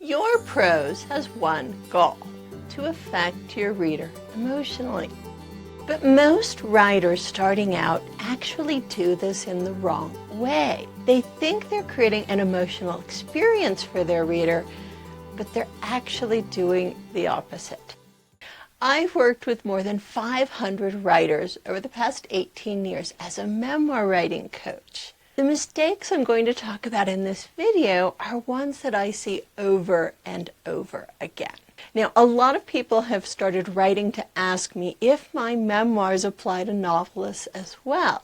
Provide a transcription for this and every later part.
Your prose has one goal: to affect your reader emotionally. But most writers starting out actually do this in the wrong way. They think they're creating an emotional experience for their reader, but they're actually doing the opposite. I've worked with more than 500 writers over the past 18 years as a memoir writing coach. The mistakes I'm going to talk about in this video are ones that I see over and over again. Now, a lot of people have started writing to ask me if my memoirs apply to novelists as well.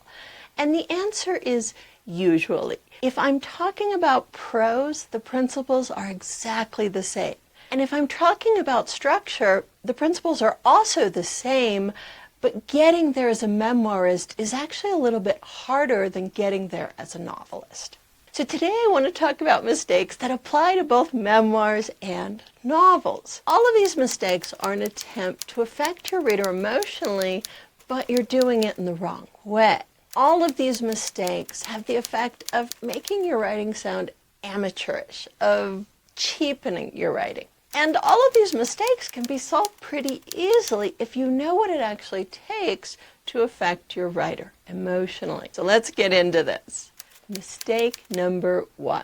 And the answer is usually. If I'm talking about prose, the principles are exactly the same. And if I'm talking about structure, the principles are also the same, but getting there as a memoirist is actually a little bit harder than getting there as a novelist. So today I want to talk about mistakes that apply to both memoirs and novels. All of these mistakes are an attempt to affect your reader emotionally, but you're doing it in the wrong way. All of these mistakes have the effect of making your writing sound amateurish, of cheapening your writing. And all of these mistakes can be solved pretty easily if you know what it actually takes to affect your writer emotionally. So let's get into this. Mistake number one.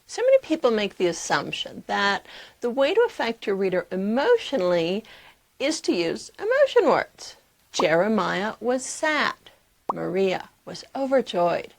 So many people make the assumption that the way to affect your reader emotionally is to use emotion words. Jeremiah was sad. Maria was overjoyed.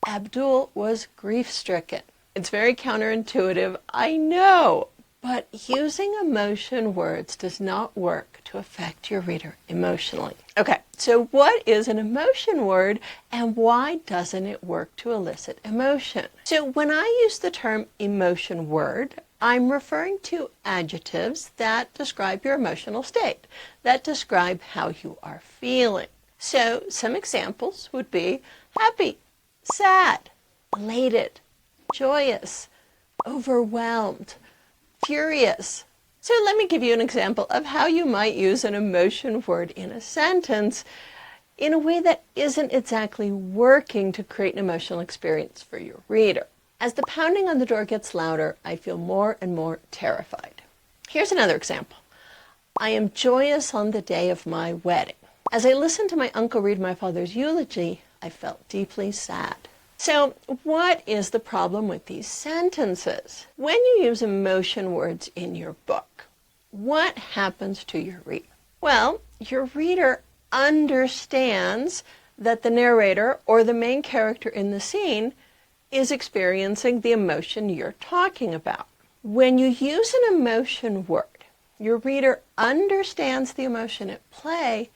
Abdul was grief-stricken. It's very counterintuitive, I know. But using emotion words does not work to affect your reader emotionally. Okay, so what is an emotion word and why doesn't it work to elicit emotion? So when I use the term emotion word, I'm referring to adjectives that describe your emotional state, that describe how you are feeling. So some examples would be happy, sad, elated, joyous, overwhelmed, furious. So let me give you an example of how you might use an emotion word in a sentence in a way that isn't exactly working to create an emotional experience for your reader. As the pounding on the door gets louder, I feel more and more terrified. Here's another example. I am joyous on the day of my wedding. As I listened to my uncle read my father's eulogy, I felt deeply sad. So what is the problem with these sentences? When you use emotion words in your book, what happens to your reader? Well, your reader understands that the narrator or the main character in the scene is experiencing the emotion you're talking about. When you use an emotion word, your reader understands the emotion at play,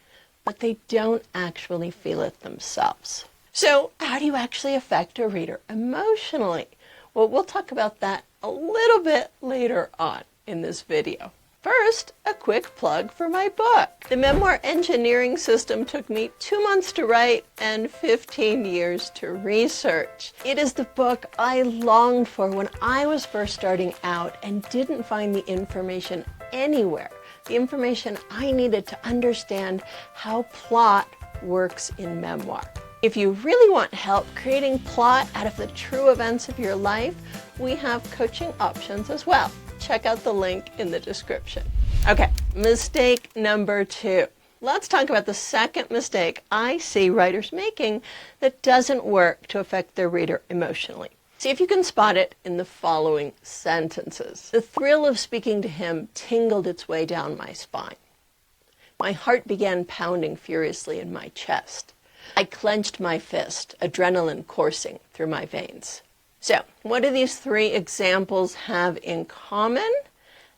but they don't actually feel it themselves. So how do you actually affect a reader emotionally? Well, we'll talk about that a little bit later on in this video. First, a quick plug for my book. The Memoir Engineering System took me 2 months to write and 15 years to research. It is the book I longed for when I was first starting out and didn't find the information anywhere. The information I needed to understand how plot works in memoir. If you really want help creating plot out of the true events of your life, we have coaching options as well. Check out the link in the description. Okay, mistake number two. Let's talk about the second mistake I see writers making that doesn't work to affect their reader emotionally. See if you can spot it in the following sentences. The thrill of speaking to him tingled its way down my spine. My heart began pounding furiously in my chest. I clenched my fist, adrenaline coursing through my veins. So, what do these three examples have in common?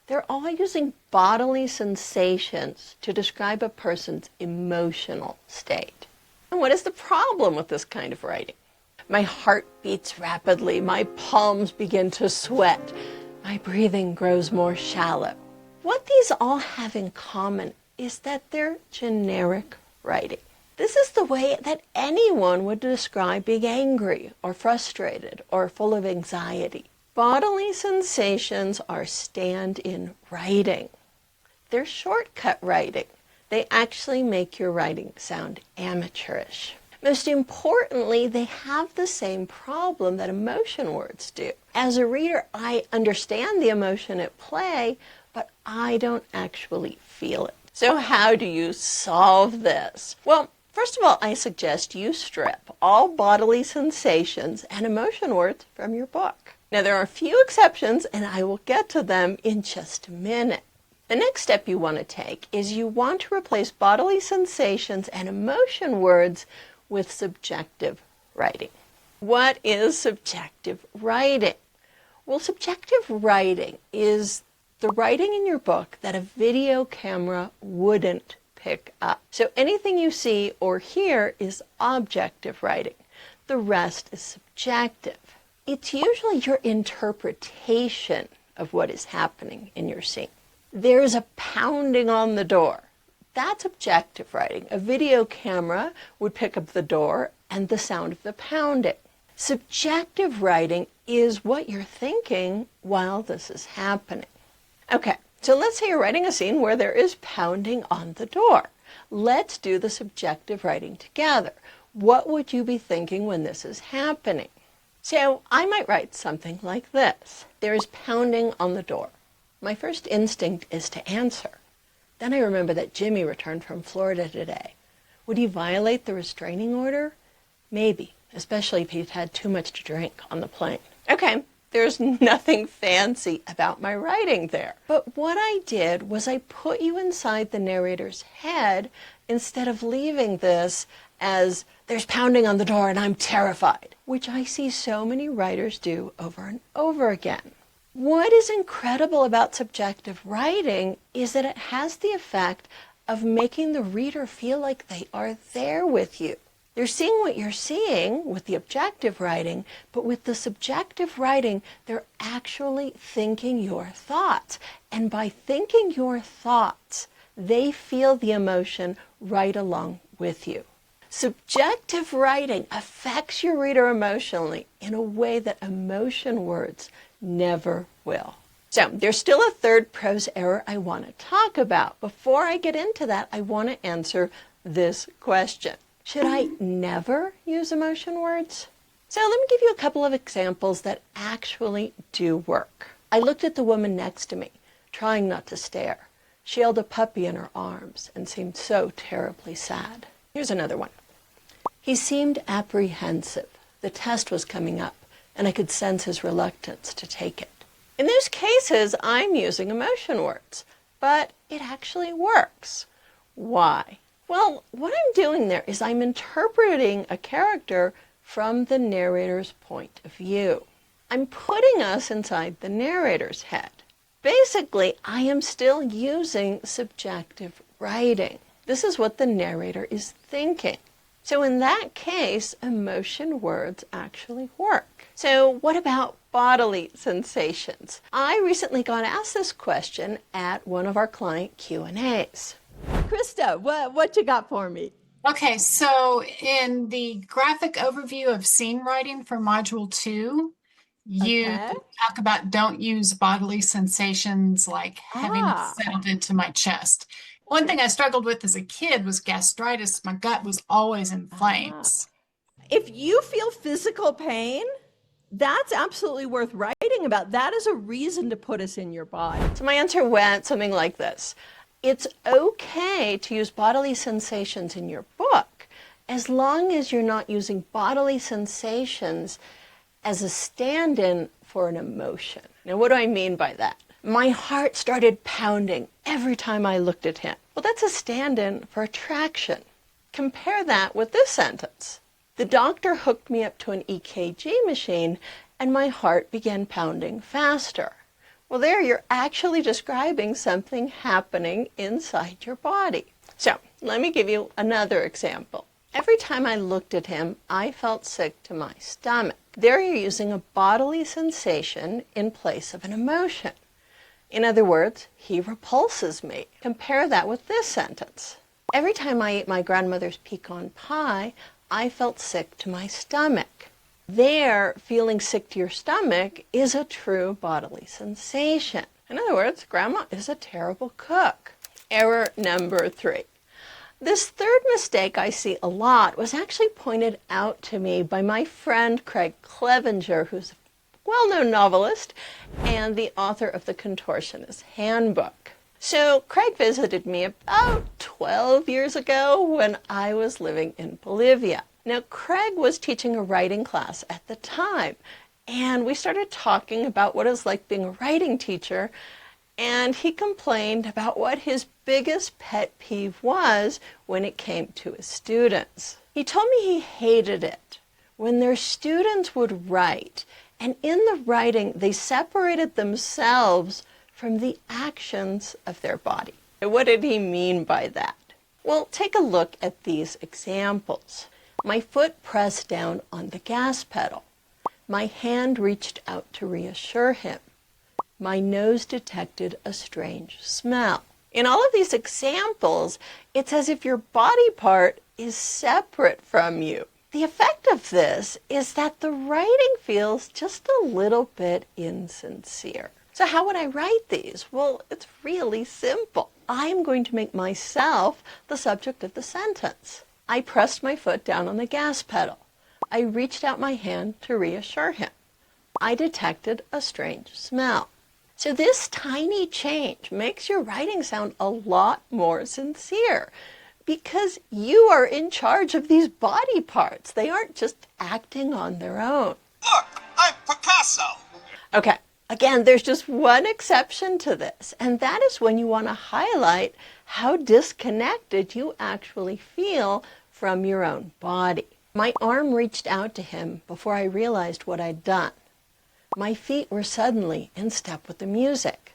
They're all using bodily sensations to describe a person's emotional state. And what is the problem with this kind of writing? My heart beats rapidly, my palms begin to sweat, my breathing grows more shallow. What these all have in common is that they're generic writing. This is the way that anyone would describe being angry or frustrated or full of anxiety. Bodily sensations are stand-in writing. They're shortcut writing. They actually make your writing sound amateurish. Most importantly, they have the same problem that emotion words do. As a reader, I understand the emotion at play, but I don't actually feel it. So how do you solve this? Well, first of all, I suggest you strip all bodily sensations and emotion words from your book. Now, there are a few exceptions, and I will get to them in just a minute. The next step you want to take is you want to replace bodily sensations and emotion words with subjective writing. What is subjective writing? Well, subjective writing is the writing in your book that a video camera wouldn't pick up. So anything you see or hear is objective writing. The rest is subjective. It's usually your interpretation of what is happening in your scene. There's a pounding on the door. That's objective writing. A video camera would pick up the door and the sound of the pounding. Subjective writing is what you're thinking while this is happening. Okay, so let's say you're writing a scene where there is pounding on the door. Let's do the subjective writing together. What would you be thinking when this is happening? So I might write something like this. There is pounding on the door. My first instinct is to answer. Then I remember that Jimmy returned from Florida today. Would he violate the restraining order? Maybe, especially if he'd had too much to drink on the plane. Okay, there's nothing fancy about my writing there. But what I did was I put you inside the narrator's head instead of leaving this as there's pounding on the door and I'm terrified, which I see so many writers do over and over again. What is incredible about subjective writing is that it has the effect of making the reader feel like they are there with you. They're seeing what you're seeing with the objective writing, but with the subjective writing, they're actually thinking your thoughts. And by thinking your thoughts, they feel the emotion right along with you. Subjective writing affects your reader emotionally in a way that emotion words never will. So there's still a third prose error I want to talk about. Before I get into that, I want to answer this question. Should I never use emotion words? So let me give you a couple of examples that actually do work. I looked at the woman next to me, trying not to stare. She held a puppy in her arms and seemed so terribly sad. Here's another one. He seemed apprehensive. The test was coming up, and I could sense his reluctance to take it. In those cases, I'm using emotion words, but it actually works. Why? Well, what I'm doing there is I'm interpreting a character from the narrator's point of view. I'm putting us inside the narrator's head. Basically, I am still using subjective writing. This is what the narrator is thinking. So in that case, emotion words actually work. So what about bodily sensations? I recently got asked this question at one of our client Q&As. Krista, what you got for me? Okay, so in the graphic overview of scene writing for Module 2, you talk about don't use bodily sensations like heaviness settled into my chest. One thing I struggled with as a kid was gastritis. My gut was always in flames. If you feel physical pain, that's absolutely worth writing about. That is a reason to put us in your body. So my answer went something like this. It's okay to use bodily sensations in your book as long as you're not using bodily sensations as a stand-in for an emotion. Now, what do I mean by that? My heart started pounding every time I looked at him. Well, that's a stand-in for attraction. Compare that with this sentence. The doctor hooked me up to an EKG machine and my heart began pounding faster. Well, there you're actually describing something happening inside your body. So let me give you another example. Every time I looked at him, I felt sick to my stomach. There you're using a bodily sensation in place of an emotion. In other words, he repulses me. Compare that with this sentence. Every time I ate my grandmother's pecan pie, I felt sick to my stomach. There, feeling sick to your stomach is a true bodily sensation. In other words, Grandma is a terrible cook. Error number 3. This third mistake I see a lot was actually pointed out to me by my friend Craig Clevenger, who's a well-known novelist and the author of The Contortionist Handbook. So Craig visited me about 12 years ago when I was living in Bolivia. Now, Craig was teaching a writing class at the time, and we started talking about what it's like being a writing teacher, and he complained about what his biggest pet peeve was when it came to his students. He told me he hated it when their students would write, and in the writing they separated themselves from the actions of their body. What did he mean by that? Well, take a look at these examples. My foot pressed down on the gas pedal. My hand reached out to reassure him. My nose detected a strange smell. In all of these examples, it's as if your body part is separate from you. The effect of this is that the writing feels just a little bit insincere. So how would I write these? Well, it's really simple. I'm going to make myself the subject of the sentence. I pressed my foot down on the gas pedal. I reached out my hand to reassure him. I detected a strange smell. So this tiny change makes your writing sound a lot more sincere because you are in charge of these body parts. They aren't just acting on their own. Look, I'm Picasso. Okay, again, there's just one exception to this, and that is when you want to highlight how disconnected you actually feel from your own body. My arm reached out to him before I realized what I'd done. My feet were suddenly in step with the music.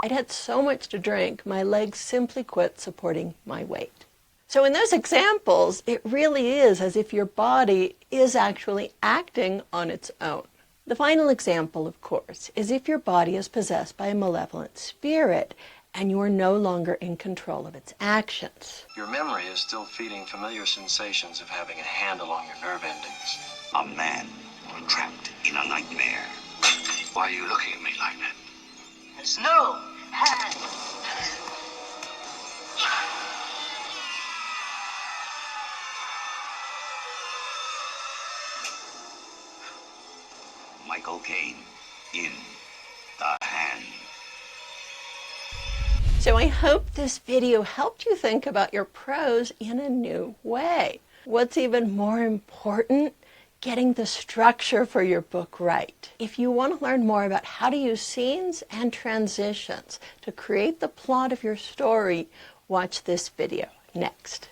I'd had so much to drink, my legs simply quit supporting my weight. So in those examples, it really is as if your body is actually acting on its own. The final example, of course, is if your body is possessed by a malevolent spirit and you are no longer in control of its actions. Your memory is still feeding familiar sensations of having a handle on your nerve endings. A man trapped in a nightmare. Why are you looking at me like that? There's no hand. Michael Caine in The Hand. So I hope this video helped you think about your prose in a new way. What's even more important, getting the structure for your book right. If you want to learn more about how to use scenes and transitions to create the plot of your story, watch this video next.